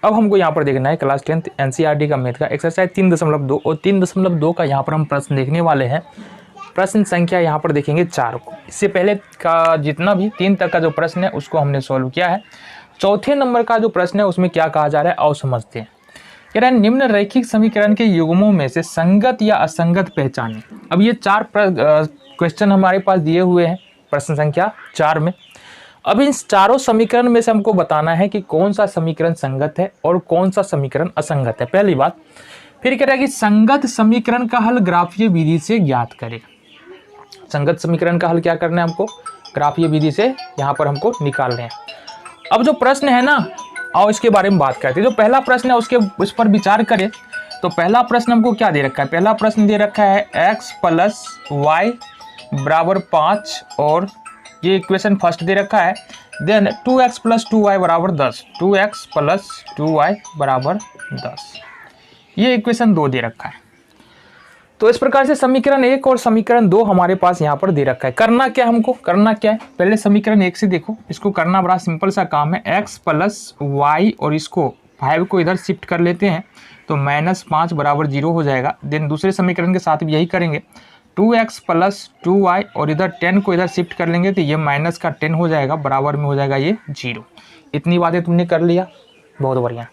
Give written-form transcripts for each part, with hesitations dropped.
अब हमको यहाँ पर देखना है क्लास 10th एनसीईआरटी का मैथ का एक्सरसाइज 3.2 और 3.2 का यहाँ पर हम प्रश्न देखने वाले हैं। प्रश्न संख्या यहाँ पर देखेंगे 4 को। इससे पहले का जितना भी 3 तक का जो प्रश्न है उसको हमने सॉल्व किया है। चौथे नंबर का जो प्रश्न है उसमें क्या कहा जा रहा है आओ समझते हैं। कह रहा है निम्न रैखिक समीकरण के युग्मों में से संगत या असंगत पहचानें। अब ये 4 क्वेश्चन हमारे पास दिए हुए हैं प्रश्न संख्या 4 में। अब इन चारों समीकरण में से हमको बताना है कि कौन सा समीकरण संगत है और कौन सा समीकरण असंगत है, पहली बात। फिर कह रहा है कि संगत समीकरण का हल ग्राफीय विधि से ज्ञात करें। संगत समीकरण का हल क्या करना है हमको, ग्राफीय विधि से यहाँ पर हमको निकालने हैं। अब जो प्रश्न है ना, आओ इसके बारे में बात करते हैं। जो पहला प्रश्न है उसके उस पर विचार करें तो पहला प्रश्न हमको क्या दे रखा है, पहला प्रश्न दे रखा है x + y = 5 और ये इक्वेशन फर्स्ट दे रखा है। Then 2x + 2y = 10, 2x + 2y = 10, ये इक्वेशन 2 दे रखा है। तो इस प्रकार से समीकरण 1 और समीकरण 2 हमारे पास यहाँ पर दे रखा है। करना क्या हमको, करना क्या है, पहले समीकरण 1 से देखो। इसको करना बड़ा सिंपल सा काम है। x + y और इसको 5 को इधर शिफ्ट कर लेते हैं तो -5 = 0 हो जाएगा। देन दूसरे समीकरण के साथ भी यही करेंगे। 2x + 2y और इधर 10 को इधर शिफ्ट कर लेंगे तो ये -10 हो जाएगा, बराबर में हो जाएगा ये 0। इतनी बातें तुमने कर लिया, बहुत बढ़िया।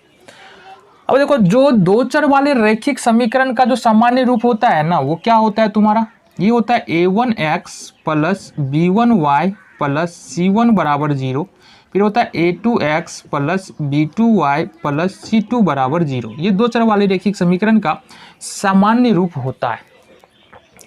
अब देखो जो दो चर वाले रैखिक समीकरण का जो सामान्य रूप होता है ना, वो क्या होता है तुम्हारा, ये होता है a1x + b1y + c1 = 0। फिर होता है a2x + b2y + c2 = 0। ये दो चर वाले रैखिक समीकरण का सामान्य रूप होता है।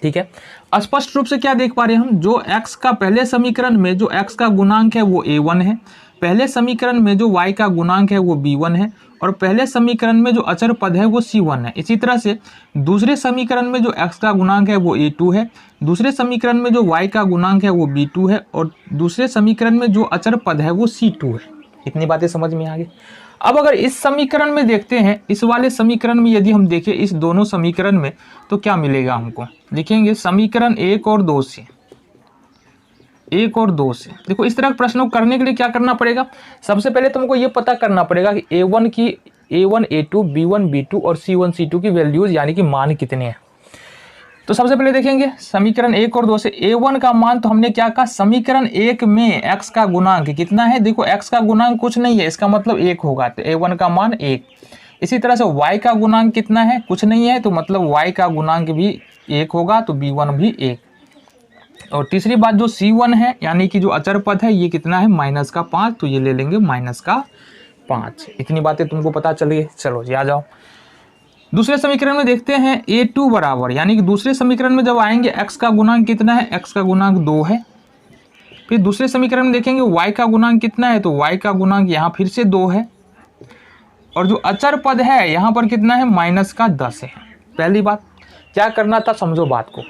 ठीक है, स्पष्ट रूप से क्या देख पा रहे हैं हम, जो x का पहले समीकरण में जो x का गुणांक है वो a1 है, पहले समीकरण में जो y का गुणांक है वो b1 है और पहले समीकरण में जो अचर पद है वो c1 है। इसी तरह से दूसरे समीकरण में जो x का गुणांक है वो a2 है, दूसरे समीकरण में जो y का गुणांक है वो b2 है और दूसरे समीकरण में जो अचर पद है वो c2 है। इतनी बातें समझ में आ गई। अब अगर इस समीकरण में देखते हैं, इस वाले समीकरण में यदि हम देखें इस दोनों समीकरण में तो क्या मिलेगा हमको, लिखेंगे समीकरण 1 और 2 से, 1 और 2 से। देखो इस तरह के प्रश्नों को करने के लिए क्या करना पड़ेगा, सबसे पहले तुमको ये पता करना पड़ेगा कि a1, a2, b1, b2 और c1, c2 की वैल्यूज यानी कि मान कितने हैं। तो सबसे पहले देखेंगे समीकरण 1 और 2 से a1 का मान, तो हमने क्या कहा, समीकरण 1 में x का गुणांक कितना है, देखो x का गुणांक कुछ नहीं है, इसका मतलब 1 होगा, तो a1 का मान 1। इसी तरह से y का गुणांक कितना है, कुछ नहीं है, तो मतलब y का गुणांक भी 1 होगा, तो b1 भी 1। और तीसरी बात जो c1 है यानी कि जो अचर पद है ये कितना है, -5, तो ये ले लेंगे -5। इतनी बातें तुमको पता चल गई। चलो जी आ जाओ दूसरे समीकरण में देखते हैं a2 बराबर, यानी कि दूसरे समीकरण में जब आएंगे x का गुणांक कितना है, x का गुणांक 2 है। फिर दूसरे समीकरण में देखेंगे y का गुणांक कितना है, तो y का गुणांक यहाँ फिर से 2 है और जो अचर पद है यहाँ पर कितना है, -10 है। पहली बात क्या करना था, समझो बात को।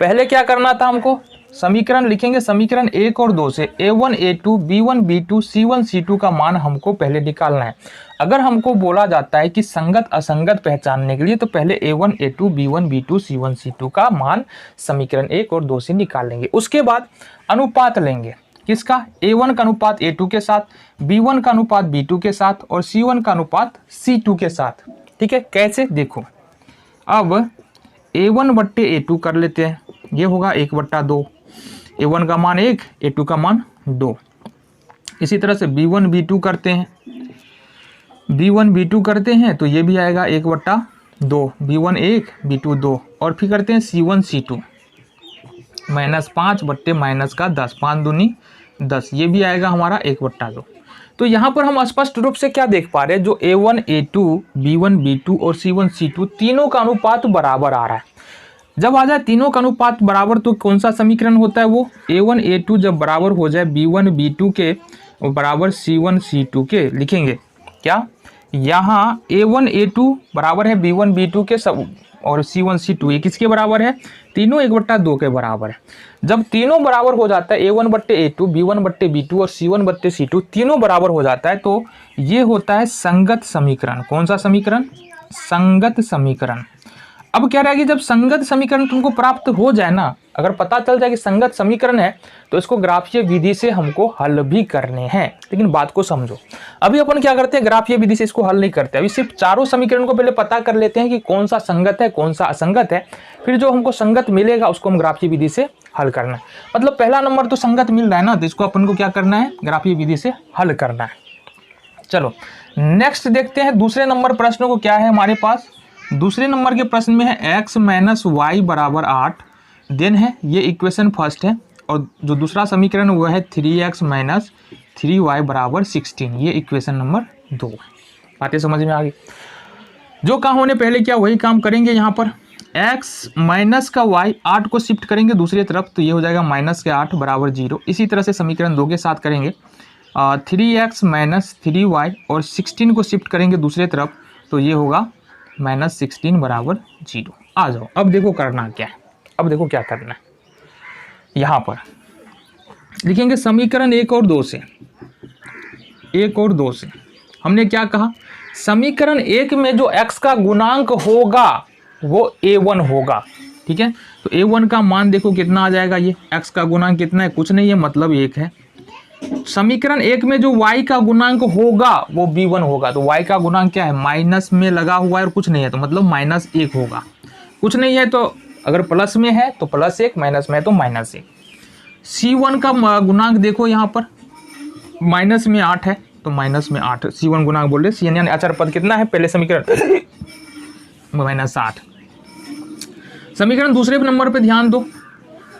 पहले क्या करना था हमको, समीकरण लिखेंगे समीकरण 1 और 2 से a1, a2, b1, b2, c1, c2 का मान हमको पहले निकालना है। अगर हमको बोला जाता है कि संगत असंगत पहचानने के लिए तो पहले a1, a2, b1, b2, c1, c2 का मान समीकरण 1 और 2 से निकाल लेंगे। उसके बाद अनुपात लेंगे, किसका, a1 का अनुपात a2 के साथ, b1 का अनुपात b2 के साथ और c1 का अनुपात c2 के साथ। ठीक है, कैसे, देखो अब a1/a2 कर लेते हैं, ये होगा 1/2, a1 का मान 1, a2 का मान 2। इसी तरह से b1 b2 करते हैं, b1 b2 करते हैं तो ये भी आएगा 1/2, b1 1, b2 2। और फिर करते हैं c1 c2, -5/-10, 5 दूनी 10, ये भी आएगा हमारा 1/2। तो यहाँ पर हम स्पष्ट रूप से क्या देख पा रहे हैं, जो a1, a2, b1, b2 और c1, c2 तीनों का अनुपात बराबर आ रहा है। जब आ जाए तीनों का अनुपात बराबर तो कौन सा समीकरण होता है, वो a1, a2 जब बराबर हो जाए b1, b2 के बराबर c1, c2 के, लिखेंगे क्या, यहाँ a1, a2 बराबर है b1, b2 के सब और c1, c2 ये किसके बराबर है, तीनों 1/2 के बराबर है। जब तीनों बराबर हो जाता है a1/a2, b1/b2 और c1/c2 तीनों बराबर हो जाता है तो ये होता है संगत समीकरण। कौन सा समीकरण, संगत समीकरण। अब क्या रहेगी, जब संगत समीकरण तुमको प्राप्त हो जाए ना, अगर पता चल जाए कि संगत समीकरण है तो इसको ग्राफीय विधि से हमको हल भी करने हैं। लेकिन बात को समझो, अभी अपन क्या करते हैं, ग्राफीय विधि से इसको हल नहीं करते, अभी सिर्फ चारों समीकरण को पहले पता कर लेते हैं कि कौन सा संगत है कौन सा असंगत है, फिर जो हमको संगत मिलेगा उसको हम ग्राफीय विधि से हल करना है। मतलब पहला नंबर तो संगत मिल रहा है ना, तो इसको अपन को क्या करना है, ग्राफीय विधि से हल करना है। चलो नेक्स्ट देखते हैं दूसरे नंबर प्रश्न को क्या है हमारे पास। दूसरे नंबर के प्रश्न में है x माइनस वाई बराबर 8, देन है ये इक्वेशन फर्स्ट है, और जो दूसरा समीकरण वो है 3x माइनस 3y बराबर 16, ये इक्वेशन नंबर 2। बातें समझ में आ गई। जो काम होने पहले क्या वही काम करेंगे। यहाँ पर x माइनस का y 8 को शिफ्ट करेंगे दूसरी तरफ, तो ये हो जाएगा माइनस के 8 बराबर 0। इसी तरह से समीकरण 2 के साथ करेंगे 3x माइनस 3y और 16 को शिफ्ट करेंगे दूसरे तरफ, तो ये होगा माइनस 16 बराबर 0। आ जाओ, अब देखो करना क्या है, अब देखो क्या करना है। यहाँ पर लिखेंगे समीकरण 1 और 2 से, 1 और 2 से हमने क्या कहा, समीकरण 1 में जो x का गुणांक होगा वो a1 होगा। ठीक है, तो a1 का मान देखो कितना आ जाएगा, ये x का गुणांक कितना है, कुछ नहीं है, मतलब 1 है। समीकरण 1 में जो y का गुणांक होगा वो b1 होगा, तो y का गुणांक क्या है, माइनस में लगा हुआ है और कुछ नहीं है, तो मतलब माइनस 1 होगा। कुछ नहीं है तो अगर प्लस में है तो +1, माइनस में है तो -1। c1 का गुणांक देखो यहाँ पर माइनस में 8 है, तो माइनस में 8 c1 गुणांक बोल रहे, c यानी अचर पद कितना है पहले समीकरण -8। समीकरण दूसरे नंबर पे ध्यान दो,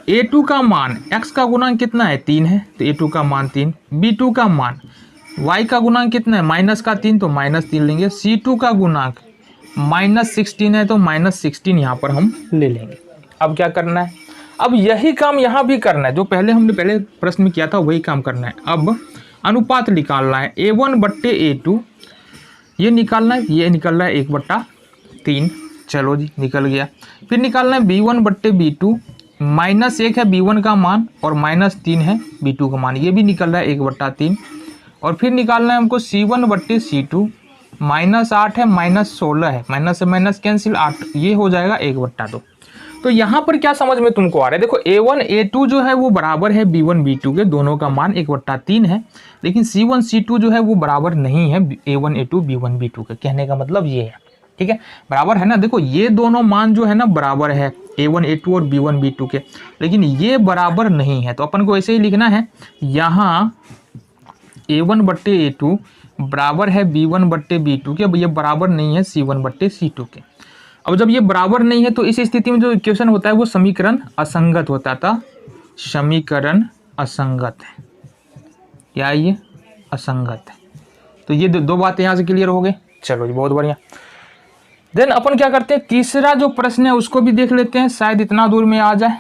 a2 का मान x का गुणांक कितना है 3 है, तो a2 का मान 3। b2 का मान y का गुणांक कितना है माइनस का 3, तो -3 लेंगे। c2 का गुणांक -16 है, तो -16 यहाँ पर हम ले लेंगे। अब क्या करना है, अब यही काम यहाँ भी करना है, जो पहले हमने पहले प्रश्न में किया था वही काम करना है। अब अनुपात निकालना है a1 बट्टे a2, ये निकालना है, ये निकल रहा है 1/3, चलो जी निकल गया। फिर निकालना है b1 बट्टे b2, -1 है b1 का मान और -3 है b2 का मान, ये भी निकल रहा है 1/3। और फिर निकालना है हमको c1 बट्टे c2, -8 है -16 है, माइनस से माइनस कैंसिल 8, ये हो जाएगा 1/2। तो यहाँ पर क्या समझ में तुमको आ रहा है, देखो a1 a2 जो है वो बराबर है b1 b2 के, दोनों का मान 1/3 है, लेकिन c1 c2 जो है वो बराबर नहीं है a1 a2 b1 b2 के। कहने का मतलब ये है, ठीक है, बराबर है ना। देखो ये दोनों मान जो है ना बराबर है a1 a2 और b1 b2 के, लेकिन ये बराबर नहीं है, तो अपन को ऐसे ही लिखना है, यहाँ a1 बट्टे a2 बराबर है b1 बट्टे b2 के। अब ये बराबर नहीं है c1 बट्टे c2 के। अब जब ये बराबर नहीं है तो इस स्थिति में जो इक्वेशन होता है वो समीकरण असंगत होता था, समीकरण असंगत है, क्या ये असंगत है। तो ये दो बातें यहाँ से क्लियर हो गई। चलो जी बहुत बढ़िया। देन अपन क्या करते हैं, तीसरा जो प्रश्न है उसको भी देख लेते हैं, शायद इतना दूर में आ जाए,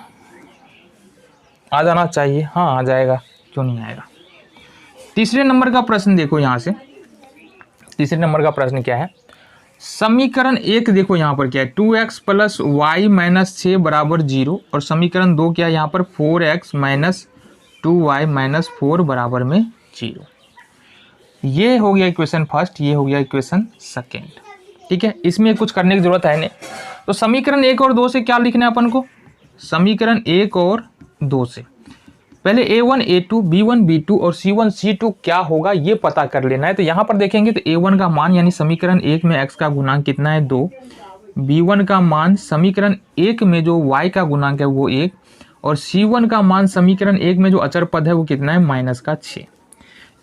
आ जाना चाहिए, हाँ आ जाएगा, क्यों नहीं आएगा। तीसरे नंबर का प्रश्न देखो, यहाँ से तीसरे नंबर का प्रश्न क्या है, समीकरण 1 देखो यहाँ पर क्या है, 2x प्लस वाई माइनस 6 बराबर 0, और समीकरण 2 क्या है यहाँ पर 4x माइनस 2y माइनस 4 बराबर में 0। ये हो गया इक्वेशन फर्स्ट, ये हो गया इक्वेशन सेकेंड। ठीक है, इसमें कुछ करने की जरूरत है नहीं। तो समीकरण 1 और 2 से क्या लिखना है अपन को, समीकरण 1 और 2 से पहले a1 a2 b1 b2 और c1 c2 क्या होगा ये पता कर लेना है। तो यहाँ पर देखेंगे तो a1 का मान यानी समीकरण 1 में x का गुणांक कितना है 2, b1 का मान समीकरण 1 में जो y का गुणांक है वो 1, और c1 का मान समीकरण 1 में जो अचर पद है वो कितना है -6।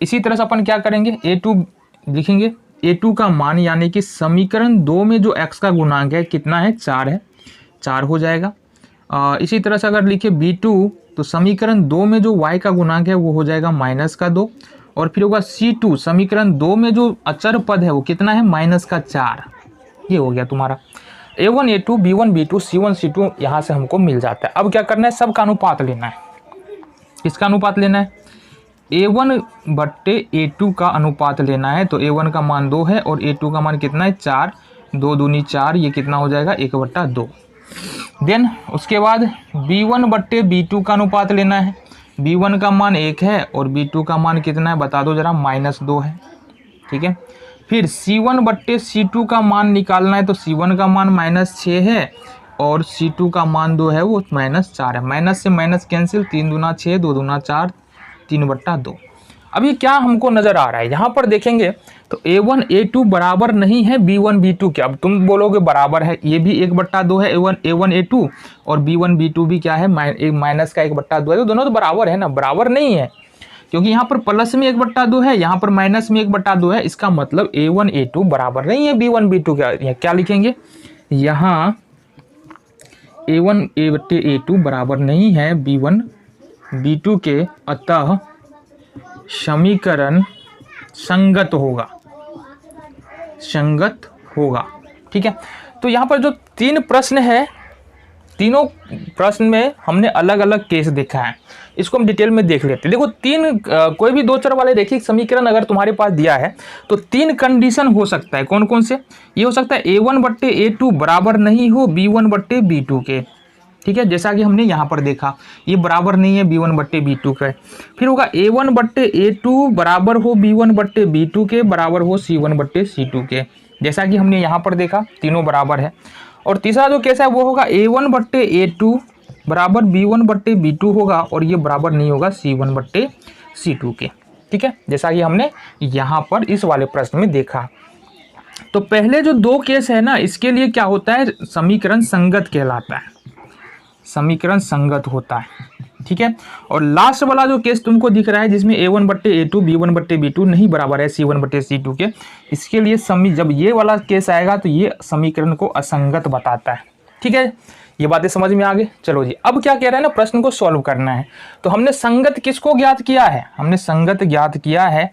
इसी तरह से अपन क्या करेंगे, a2 लिखेंगे, a2 का मान यानी कि समीकरण 2 में जो x का गुणांक है कितना है 4 है, 4 हो जाएगा। इसी तरह से अगर लिखे b2 तो समीकरण 2 में जो y का गुणांक है वो हो जाएगा -2, और फिर होगा c2 समीकरण 2 में जो अचर पद है वो कितना है -4। ये हो गया तुम्हारा a1 a2 b1 b2 c1 c2, यहाँ से हमको मिल जाता है। अब क्या करना है, सबका अनुपात लेना है। किसका अनुपात लेना है, a1 बट्टे a2 का अनुपात लेना है। तो a1 का मान 2 है और a2 का मान कितना है 4, 2 दूनी 4, ये कितना हो जाएगा 1/2। देन उसके बाद b1 बट्टे b2 का अनुपात लेना है। b1 का मान 1 है और b2 का मान कितना है बता दो जरा, -2 है। ठीक है, फिर C1 बट्टे C2 का मान निकालना है, तो C1 का मान -6 है और C2 का मान 2 है, वो -4 है। माइनस से माइनस कैंसिल, 3 दूना 6, 2 दूना 4, 3/2। अब ये क्या हमको नज़र आ रहा है, यहाँ पर देखेंगे तो A1 A2 बराबर नहीं है B1 B2 के। अब तुम बोलोगे बराबर है, ये भी 1/2 है A1 A2 और B1 B2 भी क्या है, माइनस का 1/2 है, तो दोनों तो बराबर है ना। बराबर नहीं है क्योंकि यहाँ पर प्लस में 1/2 है, यहाँ पर माइनस में 1/2 है। इसका मतलब A1 A2 बराबर नहीं है B1 B2 का। क्या लिखेंगे यहाँ, A1 A2 बराबर नहीं है B1 B2 के, अतः समीकरण संगत होगा, संगत होगा। ठीक है, तो यहाँ पर जो 3 प्रश्न है, तीनों प्रश्न में हमने अलग अलग केस देखा है, इसको हम डिटेल में देख लेते हैं। देखो 3 कोई भी 2 चर वाले रैखिक समीकरण अगर तुम्हारे पास दिया है तो 3 कंडीशन हो सकता है। कौन कौन से? ये हो सकता है A1 बट्टे A2 बराबर नहीं हो B1 बट्टे B2 के। ठीक है, जैसा कि हमने यहाँ पर देखा, ये बराबर नहीं है B1 बट्टे B2 का। फिर होगा A1 बट्टे A2 बराबर हो B1 बट्टे B2 के, बराबर हो C1 बट्टे C2 के, जैसा कि हमने यहाँ पर देखा, तीनों बराबर है। और तीसरा जो केस है वो होगा A1 बट्टे A2 बराबर B1 बट्टे B2 होगा और ये बराबर नहीं होगा C1 बट्टे C2 के। ठीक है, जैसा कि हमने यहाँ पर इस वाले प्रश्न में देखा। तो पहले जो 2 केस है ना, इसके लिए क्या होता है, समीकरण संगत कहलाता है, समीकरण संगत होता है। ठीक है, और लास्ट वाला जो केस तुमको दिख रहा है जिसमें A1 बट्टे A2 B1 बट्टे B2 नहीं बराबर है C1 बट्टे C2 के, इसके लिए जब ये वाला केस आएगा तो ये समीकरण को असंगत बताता है। ठीक है, ये बातें समझ में आ गई। चलो जी, अब क्या कह रहे हैं ना, प्रश्न को सॉल्व करना है। तो हमने संगत किसको ज्ञात किया है, हमने संगत ज्ञात किया है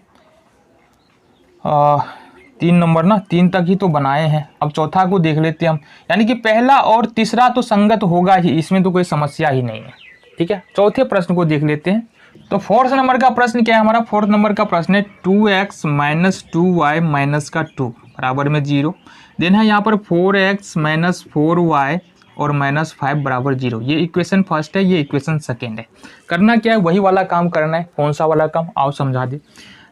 3 नंबर ना, 3 तक ही तो बनाए हैं। अब चौथा को देख लेते हैं हम, यानी कि पहला और तीसरा तो संगत होगा ही, इसमें तो कोई समस्या ही नहीं है। ठीक है, चौथे प्रश्न को देख लेते हैं। तो 4th नंबर का प्रश्न क्या है हमारा, 4th नंबर का प्रश्न है 2x माइनस 2y माइनस का 2 बराबर में 0। देन है यहाँ पर 4x माइनस 4y और -5 बराबर 0। ये इक्वेशन फर्स्ट है, ये इक्वेशन सेकेंड है। करना क्या है, वही वाला काम करना है। कौन सा वाला काम, आओ समझा दे।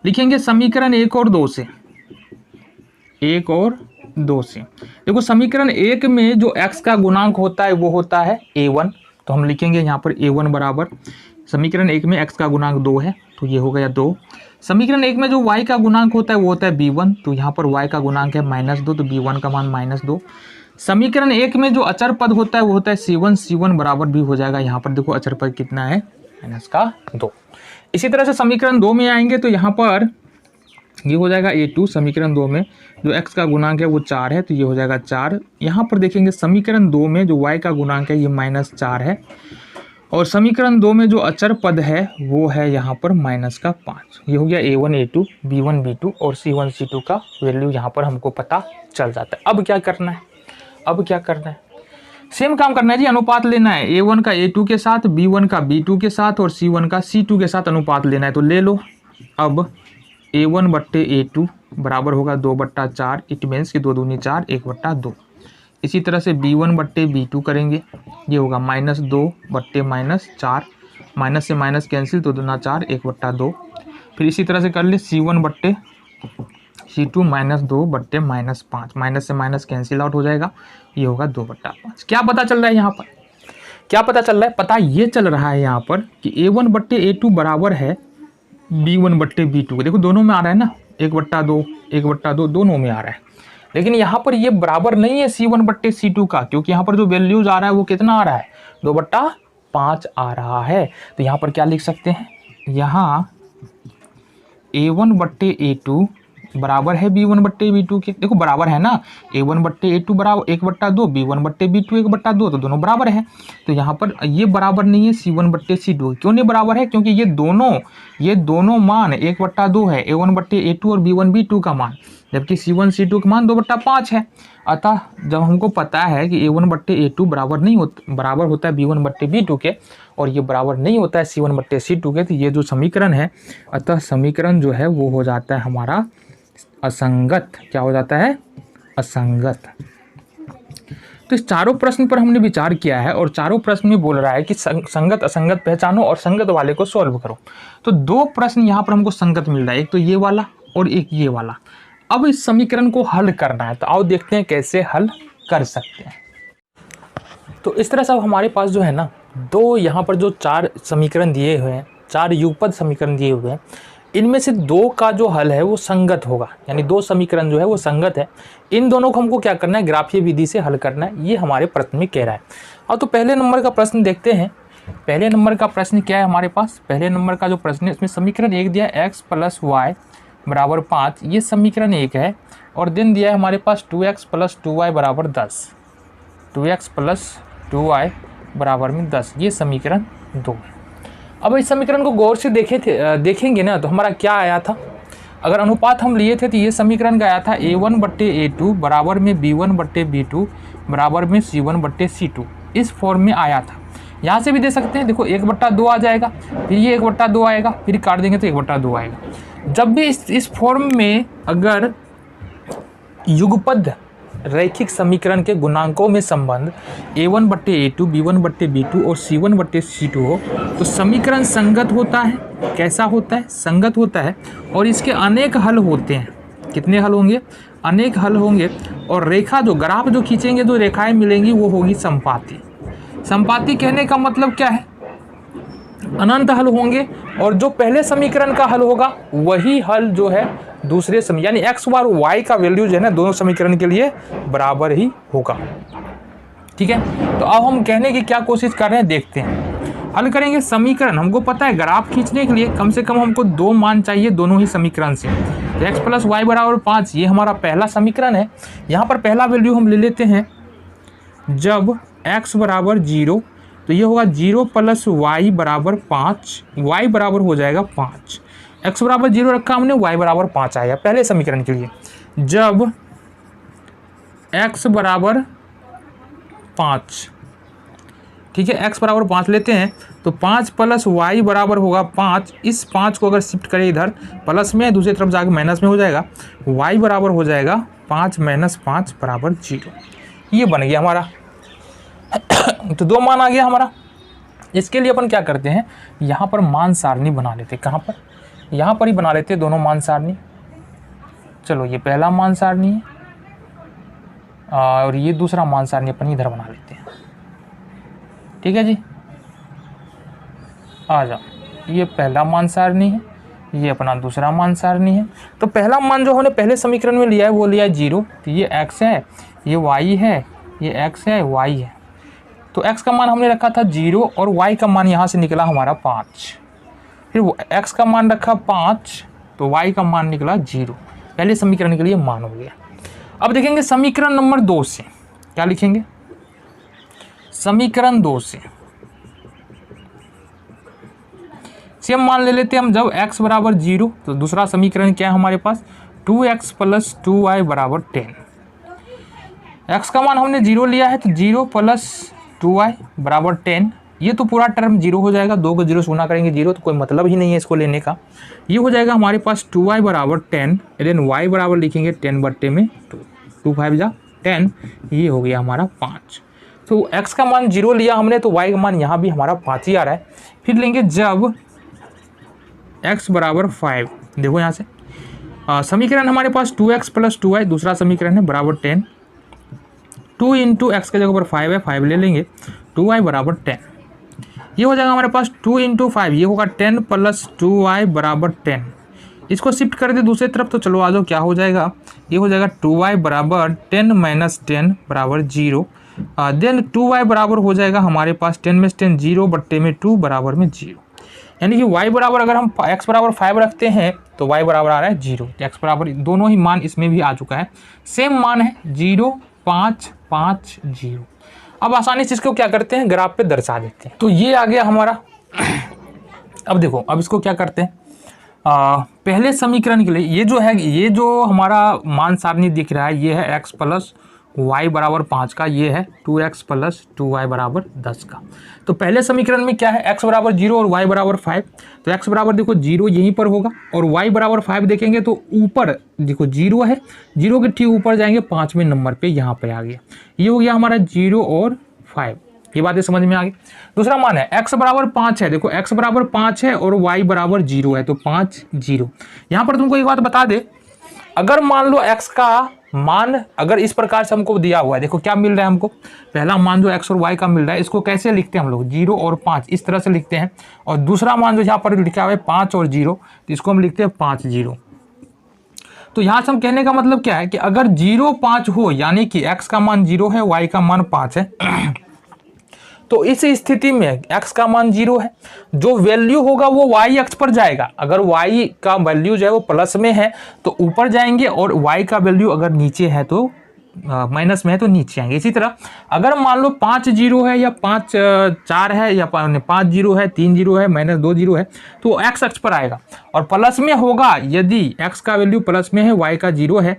लिखेंगे समीकरण 1 और 2 से, 1 और 2 से। देखो समीकरण 1 में जो x का गुणांक होता है वो होता है A1, तो हम लिखेंगे यहाँ पर A1 बराबर, समीकरण 1 में x का गुणांक 2 है तो ये हो गया 2। समीकरण 1 में जो y का गुणांक होता है वो होता है B1, तो यहाँ पर y का गुणांक है -2, तो B1 का मान -2। समीकरण 1 में जो अचर पद होता है वो होता है C1, C1 बराबर भी हो जाएगा, यहाँ पर देखो अचर पद कितना है, -2। इसी तरह से समीकरण 2 में आएंगे तो यहाँ पर ये हो जाएगा A2। समीकरण 2 में जो x का गुणांक है वो 4 है, तो ये हो जाएगा 4। यहाँ पर देखेंगे समीकरण 2 में जो y का गुणांक है ये -4 है, और समीकरण 2 में जो अचर पद है वो है यहाँ पर -5। ये हो गया A1 A2 B1 B2 और C1 C2 का वैल्यू यहाँ पर हमको पता चल जाता है। अब क्या करना है, अब क्या करना है, सेम काम करना है जी, अनुपात लेना है। A1 का A2 के साथ, B1 का B2 के साथ और C1 का C2 के साथ अनुपात लेना है, तो ले लो। अब A1 बट्टे A2 बराबर होगा 2/4, इट मीन्स कि 2 दूनी 4, 1/2। इसी तरह से B1 बट्टे B2 करेंगे, ये होगा -2 बट्टे -4, माइनस से माइनस कैंसिल, 2 दूना 4, 1/2। फिर इसी तरह से कर ले C1 बट्टे C2 -2 बट्टे -5, माइनस से माइनस कैंसिल आउट हो जाएगा, ये होगा 2/5। क्या पता चल रहा है यहाँ पर, क्या पता चल रहा है, पता ये चल रहा है यहाँ पर कि A1 बट्टे A2 बराबर है B1 बट्टे B2। देखो दोनों में आ रहा है ना, 1/2 1/2 दोनों में आ रहा है, लेकिन यहाँ पर ये बराबर नहीं है C1 बट्टे C2 का, क्योंकि यहाँ पर जो वैल्यूज आ रहा है वो कितना आ रहा है, 2/5 आ रहा है। तो यहाँ पर क्या लिख सकते हैं, यहाँ A1 बट्टे A2 बराबर है B1 बट्टे B2 के। देखो बराबर है ना, A1 बट्टे A2 बराबर 1/2, B1 बट्टे B2 1/2, तो दोनों बराबर है। तो यहाँ पर ये बराबर नहीं है C1 बट्टे C2। क्यों नहीं बराबर है, क्योंकि ये दोनों मान 1/2 है, A1 बट्टे A2 और B1 B2 का मान, जबकि C1 C2 का मान 2/5 है। अतः जब हमको पता है कि A1 बट्टे A2 बराबर होता है B1 बट्टे B2 के, और ये बराबर नहीं होता है C1 बट्टे C2 के, तो ये जो समीकरण है, अतः समीकरण जो है वो हो जाता है हमारा असंगत। क्या हो जाता है, असंगत। तो इस चारों प्रश्न पर हमने विचार किया है, और चारों प्रश्न में बोल रहा है कि संगत असंगत पहचानो और संगत वाले को सॉल्व करो। तो 2 प्रश्न यहाँ पर हमको संगत मिल रहा है, एक तो ये वाला और एक ये वाला। अब इस समीकरण को हल करना है, तो आओ देखते हैं कैसे हल कर सकते हैं। तो इस तरह से अब हमारे पास जो है ना, दो यहाँ पर जो चार समीकरण दिए हुए हैं, चार युगपद समीकरण दिए हुए हैं, इनमें से दो का जो हल है वो संगत होगा, यानी दो समीकरण जो है वो संगत है। इन दोनों को हमको क्या करना है, ग्राफीय विधि से हल करना है, ये हमारे प्रश्न में कह रहा है। अब तो पहले नंबर का प्रश्न देखते हैं। पहले नंबर का प्रश्न क्या है हमारे पास, पहले नंबर का जो प्रश्न है इसमें समीकरण एक दिया है x + y = 5, ये समीकरण एक है। और दिन दिया है हमारे पास 2x + 2y = 10, 2x + 2y = 10, ये समीकरण 2 है। अब इस समीकरण को गौर से देखेंगे ना, तो हमारा क्या आया था, अगर अनुपात हम लिए थे तो ये समीकरण का आया था a1/a2 बराबर में b1/b2 बराबर में c1/c2, इस फॉर्म में आया था। यहाँ से भी दे सकते हैं, देखो 1/2 आ जाएगा, फिर ये 1/2 आएगा, फिर काट देंगे तो 1/2 आएगा। जब भी इस फॉर्म में अगर युगपद रैखिक समीकरण के गुणांकों में संबंध a1/a2, b1/b2 और c1/c2 हो, तो समीकरण संगत होता है। कैसा होता है, संगत होता है। और इसके अनेक हल होते हैं। कितने हल होंगे, अनेक हल होंगे। और रेखा जो ग्राफ जो खींचेंगे, जो रेखाएं मिलेंगी वो होगी संपाती। संपाती कहने का मतलब क्या है, अनंत हल होंगे। और जो पहले समीकरण का हल होगा वही हल जो है दूसरे यानी x बार y का वैल्यू जो है ना दोनों समीकरण के लिए बराबर ही होगा। ठीक है, तो अब हम कहने की क्या कोशिश कर रहे हैं, देखते हैं। हल करेंगे समीकरण, हमको पता है ग्राफ खींचने के लिए कम से कम हमको 2 मान चाहिए दोनों ही समीकरण से। तो x + y = 5, ये हमारा पहला समीकरण है। यहाँ पर पहला वैल्यू हम ले लेते हैं, जब x = 0, तो ये होगा 0 + y = 5, y बराबर हो जाएगा 5। x = 0 रखा हमने, y = 5 आया पहले समीकरण के लिए। जब x = 5, ठीक है, x = 5 लेते हैं, तो 5 + y बराबर होगा 5। इस 5 को अगर शिफ्ट करें इधर, प्लस में दूसरी तरफ जाकर माइनस में हो जाएगा, y बराबर हो जाएगा 5 - 5 = 0। ये बन गया हमारा। तो 2 मान आ गया हमारा। इसके लिए अपन क्या करते हैं, यहाँ पर मान सारणी बना लेते हैं। कहाँ पर, यहाँ पर ही बना लेते हैं दोनों मान सारणी। चलो ये पहला मान सारणी है और ये दूसरा मान सारणी अपन इधर बना लेते हैं। ठीक है जी, आ जाओ, ये पहला मान सारणी है, ये अपना दूसरा मान सारणी है। तो पहला मान जो हमने पहले समीकरण में लिया है वो लिया है 0, तो ये x है, ये y है, ये x है, y है। तो x का मान हमने रखा था 0 और y का मान यहाँ से निकला हमारा 5। फिर x का मान रखा 5, तो y का मान निकला 0। पहले समीकरण के लिए मान हो गया। अब देखेंगे समीकरण नंबर 2 से क्या लिखेंगे। समीकरण 2 से सेम मान ले लेते हैं हम। जब x = 0, तो दूसरा समीकरण क्या है हमारे पास, 2x + 2y = 10। x का मान हमने 0 लिया है, तो 0 + 2y = 10। ये तो पूरा टर्म 0 हो जाएगा, 2 को 0 से गुना करेंगे 0, तो कोई मतलब ही नहीं है इसको लेने का। ये हो जाएगा हमारे पास 2y = 10, देन y बराबर लिखेंगे 10/2, 2 5 जा 10, ये हो गया हमारा 5। तो x का मान 0 लिया हमने, तो y का मान यहाँ भी हमारा 5 ही आ रहा है। फिर लेंगे जब x = 5, देखो यहाँ से समीकरण हमारे पास 2x + 2y, दूसरा समीकरण है बराबर 10। 2 × x के जगह पर 5 है, 5 ले लेंगे, 2y = 10। ये हो जाएगा हमारे पास 2 × 5, ये होगा 10 + 2y = 10। इसको शिफ्ट कर दे दूसरी तरफ, तो चलो आ जाओ, क्या हो जाएगा, ये हो जाएगा 2y = 10 - 10 = 0। देन 2y बराबर हो जाएगा हमारे पास 10 में 10 0/2 बराबर में 0। यानी कि y बराबर अगर हम x = 5 रखते हैं तो y बराबर आ रहा है 0। x बराबर दोनों ही मान इसमें भी आ चुका है, सेम मान है 0 5 5 0। अब आसानी से इसको क्या करते हैं, ग्राफ पे दर्शा देते हैं। तो ये आ गया हमारा। अब देखो, अब इसको क्या करते हैं, पहले समीकरण के लिए ये जो है, ये जो हमारा मान सारणी दिख रहा है, ये है x + y = 5 का, ये है 2x + 2y = 10 का। तो पहले समीकरण में क्या है, x = 0 और y = 5। तो x बराबर देखो 0 यहीं पर होगा, और y = 5 देखेंगे तो ऊपर देखो 0 है, 0 के ठीक ऊपर जाएंगे 5वें नंबर पे, यहाँ पे आ गया। ये हो गया हमारा 0 और 5, ये बातें समझ में आ गई। दूसरा मान है x = 5 है, देखो x = 5 है और y = 0 है, तो 5 0। यहाँ पर तुमको एक बात बता दे, अगर मान लो x का मान अगर इस प्रकार से हमको दिया हुआ है, देखो क्या मिल रहा है हमको, पहला मान जो x और y का मिल रहा है इसको कैसे लिखते हैं हम लोग, 0 और 5 इस तरह से लिखते हैं। और दूसरा मान जो यहाँ पर लिखा हुआ है 5 और 0, तो इसको हम लिखते हैं 5 0। तो यहाँ से हम कहने का मतलब क्या है कि अगर 0 5 हो, यानी कि x का मान 0 है, y का मान 5 है, तो इस स्थिति में x का मान 0 है, जो वैल्यू होगा वो y अक्ष पर जाएगा। अगर y का वैल्यू जो है वो प्लस में है तो ऊपर जाएंगे, और y का वैल्यू अगर नीचे है तो माइनस में है तो नीचे आएंगे। इसी तरह अगर मान लो 5 0 है या 5 4 है या 5 0 है, 3 0 है, माइनस 2 0 है, तो x अक्ष पर आएगा। और प्लस में होगा, यदि x का वैल्यू प्लस में है, y का 0 है,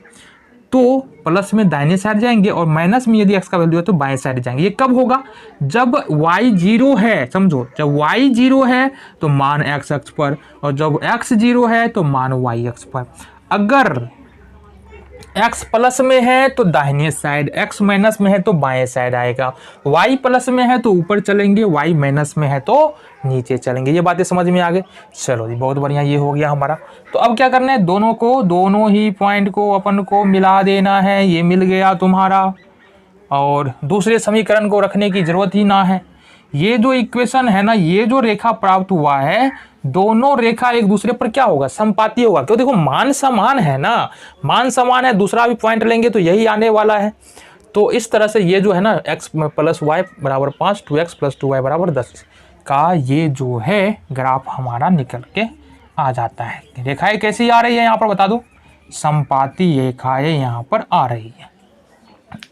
तो प्लस में दाहिने साइड जाएंगे, और माइनस में यदि x का वैल्यू है तो बाएं साइड जाएंगे। ये कब होगा, जब y 0 है, समझो, जब y 0 है तो मान x अक्ष पर, और जब x 0 है तो मान y अक्ष पर। अगर x प्लस में है तो दाहिने साइड, x माइनस में है तो बाएं साइड आएगा, y प्लस में है तो ऊपर चलेंगे, y माइनस में है तो नीचे चलेंगे। ये बातें समझ में आ गई। चलो जी, बहुत बढ़िया, ये हो गया हमारा। तो अब क्या करना है, दोनों ही पॉइंट को अपन को मिला देना है। ये मिल गया तुम्हारा, और दूसरे समीकरण को रखने की जरूरत ही ना है। ये जो इक्वेशन है ना, ये जो रेखा प्राप्त हुआ है, दोनों रेखा एक दूसरे पर क्या होगा, समपाती होगा। क्यों, देखो मान समान है ना, मान समान है, दूसरा भी पॉइंट लेंगे तो यही आने वाला है। तो इस तरह से ये जो है ना x प्लस वाई बराबर 5, 2x प्लस 2y बराबर 10 का ये जो है ग्राफ हमारा निकल के आ जाता है। रेखाएं कैसी आ रही है यहाँ पर बता दो, समपाती रेखाएं यहाँ पर आ रही है।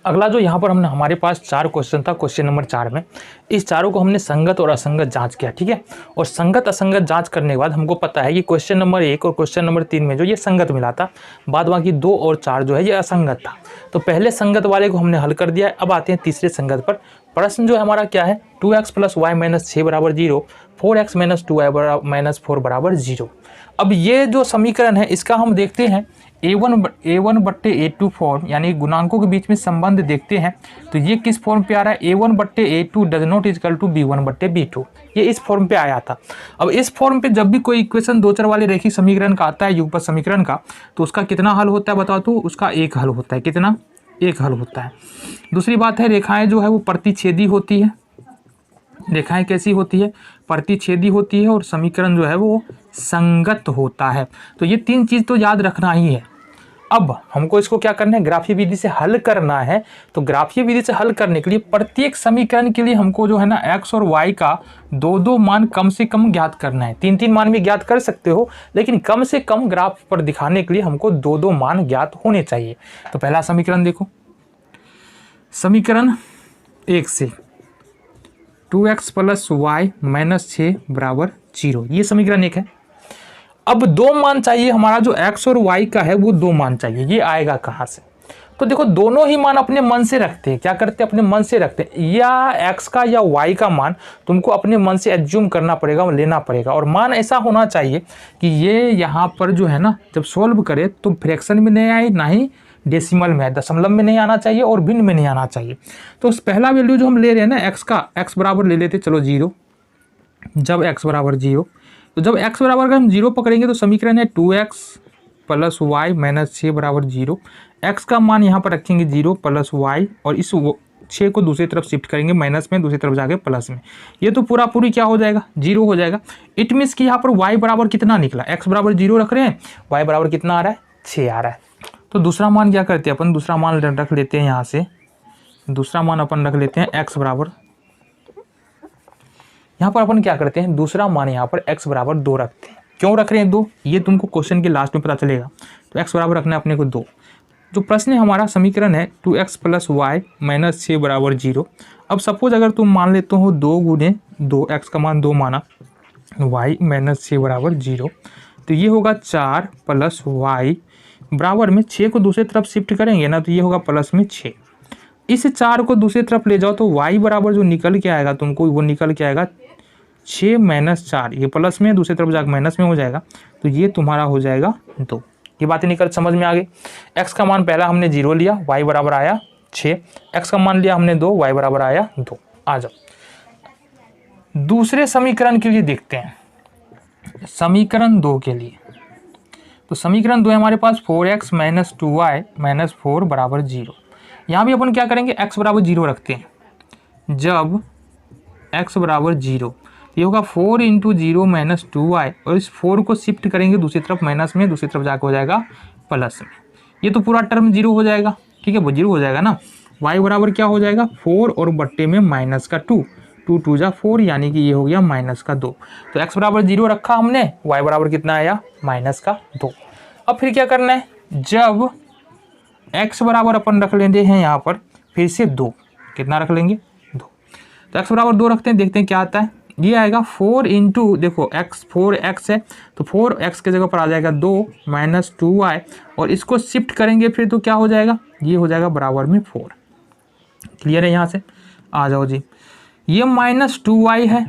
अगला जो यहाँ पर हमने हमारे पास 4 क्वेश्चन था, क्वेश्चन नंबर 4 में इस चारों को हमने संगत और असंगत जांच किया, ठीक है। और संगत असंगत जांच करने के बाद हमको पता है कि क्वेश्चन नंबर 1 और क्वेश्चन नंबर 3 में जो ये संगत मिला था, बाद बाकी 2 और 4 जो है ये असंगत था। तो पहले संगत वाले को हमने हल कर दिया है। अब आते हैं तीसरे संगत पर। प्रश्न जो है हमारा क्या है, 2x प्लस वाई माइनस 6 बराबर 0, 4x माइनस 2y माइनस 4 बराबर 0। अब ये जो समीकरण है इसका हम देखते हैं a1 बट्टे a2 फॉर्म, यानी गुणांकों के बीच में संबंध देखते हैं। तो ये किस फॉर्म पे आ रहा है, a1 बट्टे a2 does not equal to b1 बट्टे b2, ये इस फॉर्म पे आया था। अब इस फॉर्म पे जब भी कोई इक्वेशन दो चर वाले रेखीय समीकरण का आता है, युगपत समीकरण का, तो उसका कितना हल होता है बताओ, तो उसका एक हल होता है। कितना, एक हल होता है। दूसरी बात है, रेखाएं जो है वो प्रतिच्छेदी होती है। रेखाएं कैसी होती है, प्रतिच्छेदी होती है, और समीकरण जो है वो संगत होता है। तो ये 3 चीज तो याद रखना ही है। अब हमको इसको क्या करना है, ग्राफीय विधि से हल करना है। तो ग्राफीय विधि से हल करने के लिए प्रत्येक समीकरण के लिए हमको जो है ना x और y का 2-2 मान कम से कम ज्ञात करना है। 3-3 मान भी ज्ञात कर सकते हो, लेकिन कम से कम ग्राफ पर दिखाने के लिए हमको 2-2 मान ज्ञात होने चाहिए। तो पहला समीकरण देखो, समीकरण 1 से 2x प्लस वाई माइनस 6 बराबर 0, ये समीकरण 1 है। अब 2 मान चाहिए हमारा, जो x और y का है वो 2 मान चाहिए। ये आएगा कहाँ से, तो देखो दोनों ही मान अपने मन से रखते हैं। क्या करते हैं, अपने मन से रखते हैं। या x का या y का मान तुमको अपने मन से एज्यूम करना पड़ेगा, लेना पड़ेगा। और मान ऐसा होना चाहिए कि ये यहाँ पर जो है ना, जब सोल्व करे तो फ्रैक्शन में नहीं आए, ना ही डेसिमल में, दशमलव में नहीं आना चाहिए, और भिन्न में नहीं आना चाहिए। तो उस पहला वैल्यू जो हम ले रहे हैं ना x का, x बराबर ले लेते चलो 0। जब x बराबर 0, तो जब x बराबर अगर हम 0 पकड़ेंगे तो समीकरण है 2x प्लस वाई माइनस 6 बराबर 0। x का मान यहाँ पर रखेंगे 0 प्लस वाई, और इस 6 को दूसरी तरफ शिफ्ट करेंगे माइनस में, दूसरी तरफ जाके प्लस में। ये तो पूरा पूरी क्या हो जाएगा, 0 हो जाएगा। इट मीन्स कि यहाँ पर y बराबर कितना निकला, x बराबर 0 रख रहे हैं, y बराबर कितना आ रहा है, 6 आ रहा है। तो दूसरा मान क्या करते हैं अपन, दूसरा मान रख लेते हैं यहाँ से, दूसरा मान अपन रख लेते हैं x बराबर, यहाँ पर अपन क्या करते हैं, दूसरा मान यहाँ पर x बराबर 2 रखते हैं। क्यों रख रहे हैं 2, ये तुमको क्वेश्चन के लास्ट में पता चलेगा। तो x बराबर रखना है अपने को 2। जो प्रश्न है हमारा, समीकरण है 2x प्लस वाई माइनस 6 बराबर 0। अब सपोज अगर तुम मान लेते हो 2 गुने 2, x का मान 2 माना, y माइनस 6 बराबर 0, तो ये होगा 4 प्लस वाई बराबर में 6 को दूसरी तरफ शिफ्ट करेंगे ना, तो ये होगा प्लस में 6। इस 4 को दूसरी तरफ ले जाओ तो y बराबर जो निकल के आएगा तुमको, वो निकल के आएगा 6 माइनस 4, ये प्लस में दूसरी तरफ जाकर माइनस में हो जाएगा, तो ये तुम्हारा हो जाएगा 2। ये बातें निकल समझ में आ गई। x का मान पहला हमने 0 लिया, y बराबर आया 6, x का मान लिया हमने 2, y बराबर आया 2। आ जाओ दूसरे समीकरण के लिए देखते हैं, समीकरण 2 के लिए। तो समीकरण 2 है हमारे पास 4x माइनस 2y माइनस 4 बराबर 0। यहाँ भी अपन क्या करेंगे, x बराबर 0 रखते हैं। जब x बराबर 0 ये होगा 4 इंटू 0 माइनस 2y, और इस 4 को शिफ्ट करेंगे दूसरी तरफ माइनस में, दूसरी तरफ जाकर हो जाएगा प्लस में। ये तो पूरा टर्म 0 हो जाएगा, ठीक है, वो 0 हो जाएगा ना। y बराबर क्या हो जाएगा 4 और बट्टे में माइनस का 2, 2 2 जा 4, यानी कि ये हो गया माइनस का 2। तो x बराबर 0 रखा हमने, y बराबर कितना आया माइनस का 2। अब फिर क्या करना है, जब x बराबर अपन रख लेते हैं यहाँ पर फिर से 2, कितना रख लेंगे 2। तो x बराबर 2 रखते हैं, देखते हैं क्या आता है। ये आएगा 4 इंटू, देखो x 4x है तो 4x के जगह पर आ जाएगा 2 माइनस 2y, और इसको शिफ्ट करेंगे फिर तो क्या हो जाएगा, ये हो जाएगा बराबर में 4। क्लियर है, यहाँ से आ जाओ जी। ये माइनस 2y है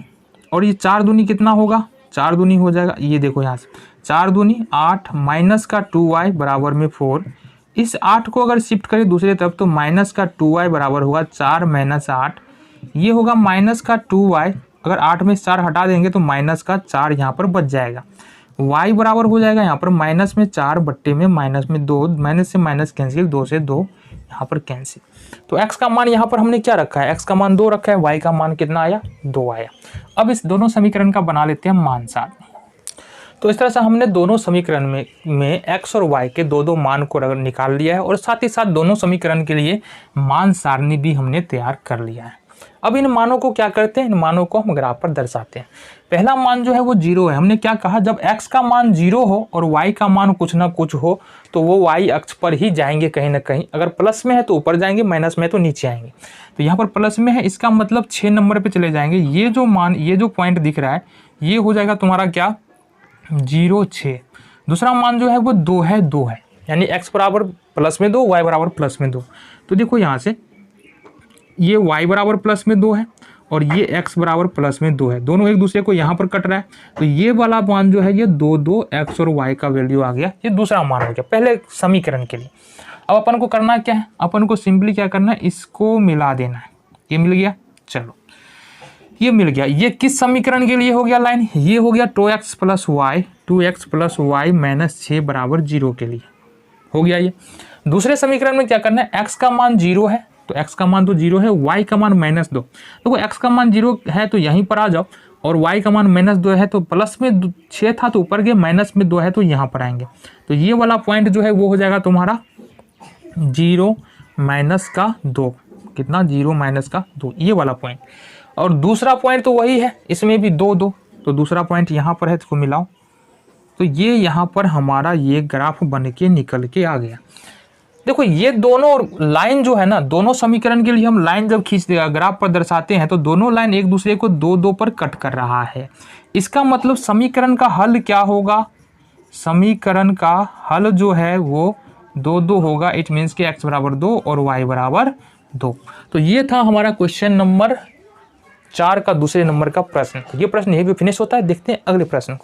और ये 4 दूनी कितना होगा, 4 दूनी हो जाएगा, ये देखो यहाँ से 4 दूनी 8 माइनस का 2y बराबर में 4। इस 8 को अगर शिफ्ट करें दूसरी तरफ तो माइनस का 2y बराबर होगा 4 माइनस 8, ये होगा माइनस का 2y। अगर 8 में 4 हटा देंगे तो माइनस का 4 यहाँ पर बच जाएगा। y बराबर हो जाएगा यहाँ पर माइनस में 4 बट्टे में माइनस में 2, माइनस से माइनस कैंसिल, 2 से 2 यहाँ पर कैंसिल। तो x का मान यहाँ पर हमने क्या रखा है, x का मान 2 रखा है, y का मान कितना आया 2 आया। अब इस दोनों समीकरण का बना लेते हैं मान सारणी। तो इस तरह से हमने दोनों समीकरण में x और y के दो मान को निकाल लिया है, और साथ ही साथ दोनों समीकरण के लिए मान सारणी भी हमने तैयार कर लिया है। अब इन मानों को क्या करते हैं, इन मानों को हम ग्राफ पर दर्शाते हैं। पहला मान जो है वो 0 है। हमने क्या कहा, जब x का मान 0 हो और y का मान कुछ ना कुछ हो तो वो y अक्ष पर ही जाएंगे कहीं ना कहीं। अगर प्लस में है तो ऊपर जाएंगे, माइनस में है तो नीचे आएंगे। तो यहाँ पर प्लस में है, इसका मतलब 6 नंबर पे चले जाएंगे। ये जो मान, ये जो पॉइंट दिख रहा है ये हो जाएगा तुम्हारा क्या 0 6। दूसरा मान जो है वो 2 है, यानी x बराबर प्लस में 2, y बराबर प्लस में 2। तो देखो यहाँ से ये y बराबर प्लस में 2 है और ये x बराबर प्लस में 2 है, दोनों एक दूसरे को यहाँ पर कट रहा है। तो ये वाला मान जो है ये 2 2 x और y का वैल्यू आ गया, ये दूसरा मान हो गया पहले समीकरण के लिए। अब अपन को करना क्या है, अपन को सिंपली क्या करना है, इसको मिला देना है। ये मिल गया, चलो ये मिल गया। ये किस समीकरण के लिए हो गया लाइन, ये हो गया 2x प्लस वाई माइनस 6 बराबर 0 के लिए हो गया। ये दूसरे समीकरण में क्या करना है, x का मान 0 है तो x का मान तो 0 है, y का मान -2। देखो x का मान 0 है तो यहीं पर आ जाओ, और y का मान -2 है तो प्लस में 6 था तो ऊपर गए, माइनस में 2 है तो यहाँ पर आएंगे। तो ये वाला पॉइंट जो है वो हो जाएगा तुम्हारा 0 माइनस का 2, कितना 0 माइनस का 2, ये वाला पॉइंट। और दूसरा पॉइंट तो वही है, इसमें भी 2 2, तो दूसरा पॉइंट यहाँ पर है, इसको मिलाओ। तो ये यहाँ पर हमारा ये ग्राफ बन के निकल के आ गया। देखो ये दोनों लाइन जो है ना, दोनों समीकरण के लिए हम लाइन जब खींच देगा ग्राफ पर दर्शाते हैं तो दोनों लाइन एक दूसरे को 2 2 पर कट कर रहा है। इसका मतलब समीकरण का हल क्या होगा, समीकरण का हल जो है वो 2 2 होगा। इट मीन्स कि x बराबर 2 और y बराबर 2। तो ये था हमारा क्वेश्चन नंबर 4 का दूसरे नंबर का प्रश्न। तो ये प्रश्न यहीं पे फिनिश होता है। देखते हैं अगले प्रश्न को।